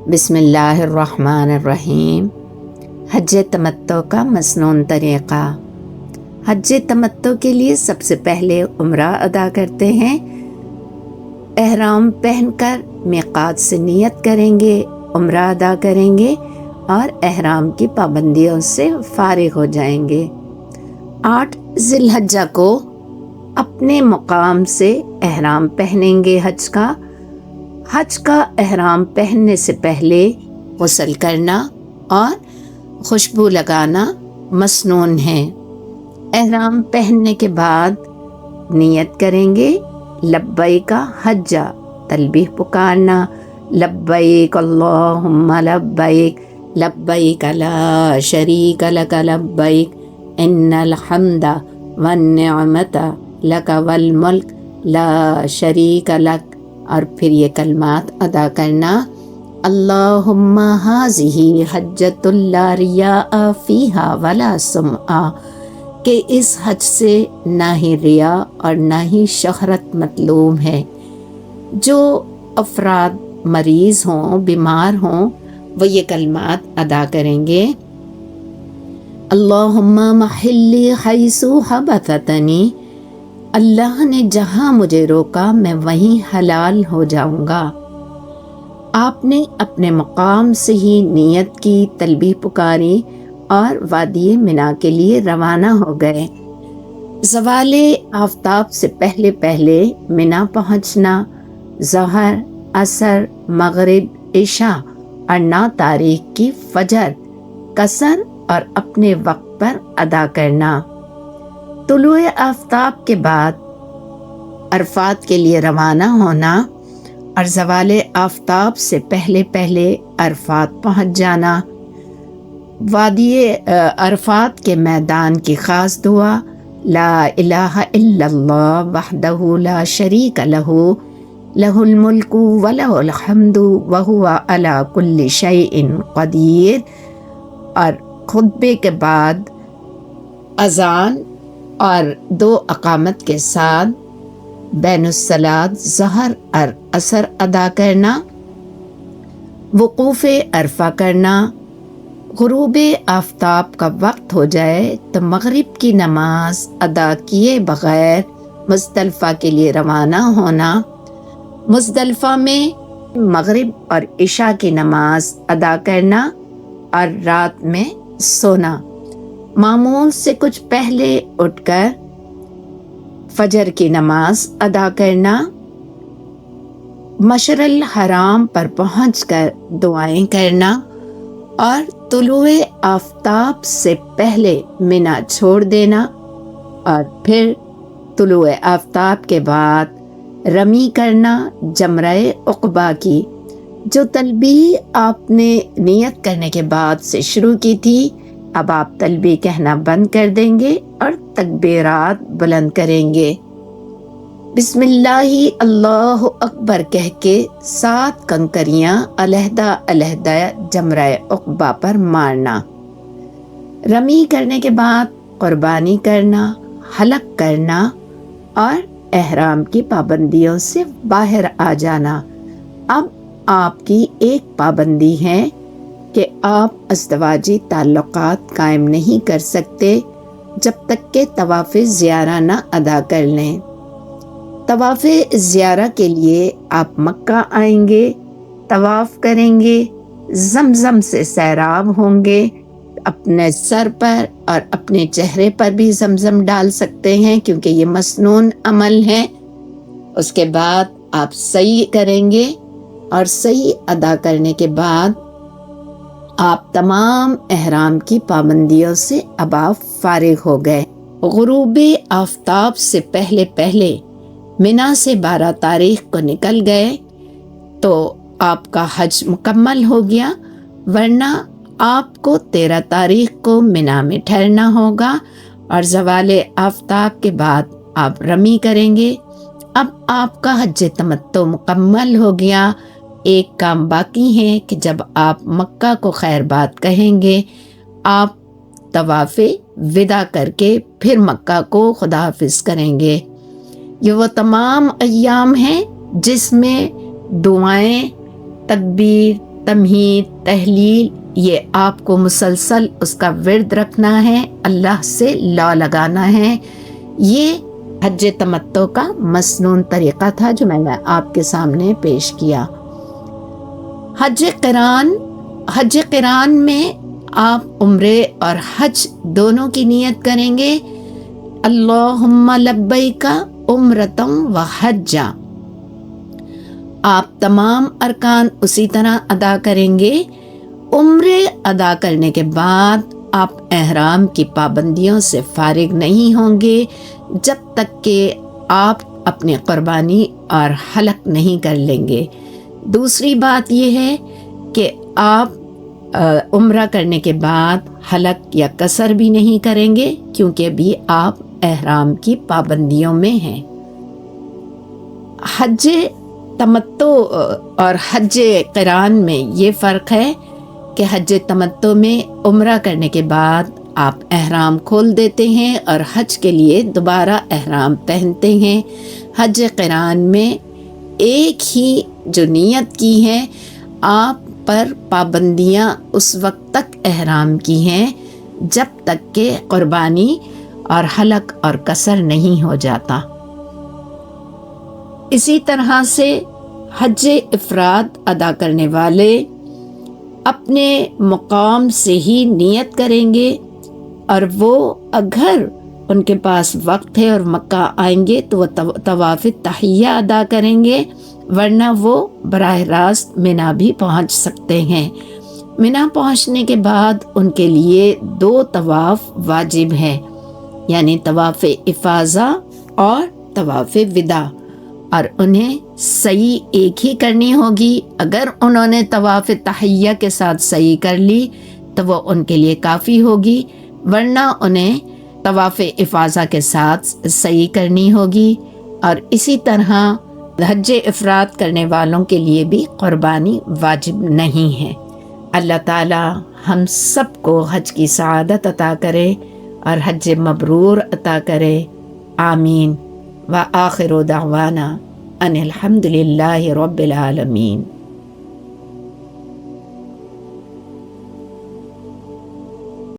बिस्मिल्लाहिर्रहमानिर्रहीम। हज तमत्तो का मसनून तरीक़ा। हज तमत्तो के लिए सबसे पहले उम्रा अदा करते हैं। एहराम पहनकर मीक़ात से नियत करेंगे, उम्रा अदा करेंगे और एहराम की पाबंदियों से फारिग हो जाएंगे। 8 ज़िलहज्जा को अपने मुकाम से एहराम पहनेंगे। हज का एहराम पहनने से पहले गुस्ल करना और खुशबू लगाना मसनून है। एहराम पहनने के बाद नियत करेंगे लब्बैका हज्जा, तलबीह पुकारना, लब्बैक अल्लाहुम्मा लब्बैक, लब्बैक ला शरीक लक लब्बैक, इन्नल हम्दा वन निअमता लक वल मुल्क ला शरीक लक। और फिर ये कलमात अदा करना, अल्लाहुम्मा हाज़िही हज्जतुल ला रियाअ फ़ीहा वला सुमआ, कि इस हज से ना ही रिया और ना ही शोहरत मतलूब है। जो अफराद मरीज़ हों, बीमार हों, वो ये कलमात अदा करेंगे, अल्लाहुम्मा महिल्ली हैसु हबततनी, अल्लाह ने जहाँ मुझे रोका मैं वहीं हलाल हो जाऊंगा। आपने अपने मकाम से ही नियत की, तलबीह पुकारी और वादी मिना के लिए रवाना हो गए। ज़वाले आफ़ताब से पहले पहले मिना पहुँचना, ज़हर, असर, मगरिब, इशा और 9 तारीख की फजर कसर और अपने वक्त पर अदा करना। तुलुए आफ़ताब के बाद अरफात के लिए रवाना होना और ज़वाले आफ़ताब से पहले पहले अरफात पहुँच जाना। वादी अरफात के मैदान की ख़ास दुआ, ला इलाहा इल्लल्लाह वहदहु ला शरीक लहू, लहुल मुल्कु व लहुल हम्दु व हुवा अला कुल्लि शैइन क़दीर। और खुतबे के बाद अज़ान और 2 अक़ामत के साथ बैनुस्सलात ज़हर और असर अदा करना, वक़ूफ़े अरफा करना। ग़ुरूबे आफ़ताब का वक्त हो जाए तो मग़रिब की नमाज अदा किए बग़ैर मुज़दलिफ़ा के लिए रवाना होना। मुज़दलिफ़ा में मग़रिब और इशा की नमाज अदा करना और रात में सोना। मामूल से कुछ पहले उठकर फजर की नमाज अदा करना। मशरल हराम पर पहुंचकर दुआएं करना और तुलुए आफ़ताब से पहले मिना छोड़ देना और फिर तुलुए आफ़ताब के बाद रमी करना जमराए उक़बा की। जो तलबीह आपने नियत करने के बाद से शुरू की थी, अब आप तलबीह कहना बंद कर देंगे और तकबीरात बुलंद करेंगे। बिस्मिल्लाही अल्लाहु अकबर कह के 7 कंकरियां अलहदा अलहदा जमराए उक़बा पर मारना। रमी करने के बाद कुर्बानी करना, हलक करना और एहराम की पाबंदियों से बाहर आ जाना। अब आपकी एक पाबंदी है कि आप अज़दवाजी ताल्लुकात कायम नहीं कर सकते जब तक कि तवाफ़ ज़ियारा न अदा कर लें। तवाफ़ ज़ियारा के लिए आप मक्का आएंगे, तवाफ़ करेंगे, ज़मज़म से सैराब होंगे, अपने सर पर और अपने चेहरे पर भी ज़मज़म डाल सकते हैं क्योंकि ये मसनून अमल है। उसके बाद आप सही करेंगे और सही अदा करने के बाद आप तमाम एहराम की पाबंदियों से अब आप फारिग हो गए। ग़ुरूबे आफ़ताब से पहले पहले मिना से 12 तारीख को निकल गए तो आपका हज मुकम्मल हो गया, वरना आपको 13 तारीख को मिना में ठहरना होगा और ज़वाले आफ़ताब के बाद आप रमी करेंगे। अब आपका हज तमत्तो मुकम्मल हो गया। एक काम बाकी है कि जब आप मक्का को खैरबाद कहेंगे, आप तवाफ़े विदा करके फिर मक्का को खुदा हाफिज़ करेंगे। ये वो तमाम अय्याम हैं जिसमें दुआएं, तकबीर, تمہید، تحلیل، یہ آپ کو مسلسل اس کا ورد رکھنا ہے، اللہ سے لا لگانا ہے۔ یہ حج تمتع کا مسنون طریقہ تھا جو میں نے آپ کے سامنے پیش کیا۔ حج قران میں آپ عمرے اور حج دونوں کی نیت کریں گے۔ اللہم لبیک عمرۃ و حجہ، آپ تمام ارکان اسی طرح ادا کریں گے۔ عمرے ادا کرنے کے بعد آپ احرام کی پابندیوں سے فارغ نہیں ہوں گے جب تک کہ آپ اپنی قربانی اور حلق نہیں کر لیں گے۔ دوسری بات یہ ہے کہ آپ عمرہ کرنے کے بعد حلق یا قصر بھی نہیں کریں گے کیونکہ ابھی آپ احرام کی پابندیوں میں ہیں۔ حج تمتع اور حج قران میں یہ فرق ہے کہ حج تمتع میں عمرہ کرنے کے بعد آپ احرام کھول دیتے ہیں اور حج کے لیے دوبارہ احرام پہنتے ہیں۔ حج قران میں ایک ہی جو نیت کی ہے، آپ پر پابندیاں اس وقت تک احرام کی ہیں جب تک کہ قربانی اور حلق اور قصر نہیں ہو جاتا۔ اسی طرح سے حج افراد ادا کرنے والے اپنے مقام سے ہی نیت کریں گے، اور وہ اگر ان کے پاس وقت ہے اور مکہ آئیں گے تو وہ طواف تحیہ ادا کریں گے، ورنہ وہ براہ راست منا بھی پہنچ سکتے ہیں۔ منا پہنچنے کے بعد ان کے لیے 2 طواف واجب ہیں، یعنی طواف افاضہ اور طواف وداع، اور انہیں سعی ایک ہی کرنی ہوگی۔ اگر انہوں نے طواف تحیہ کے ساتھ سعی کر لی تو وہ ان کے لیے کافی ہوگی، ورنہ انہیں طواف افاضہ کے ساتھ سعی کرنی ہوگی۔ اور اسی طرح حج افراد کرنے والوں کے لیے بھی قربانی واجب نہیں ہے۔ اللہ تعالی ہم سب کو حج کی سعادت عطا کرے اور حج مبرور عطا کرے، آمین۔ وآخر دعوانا ان الحمد للہ رب العالمین۔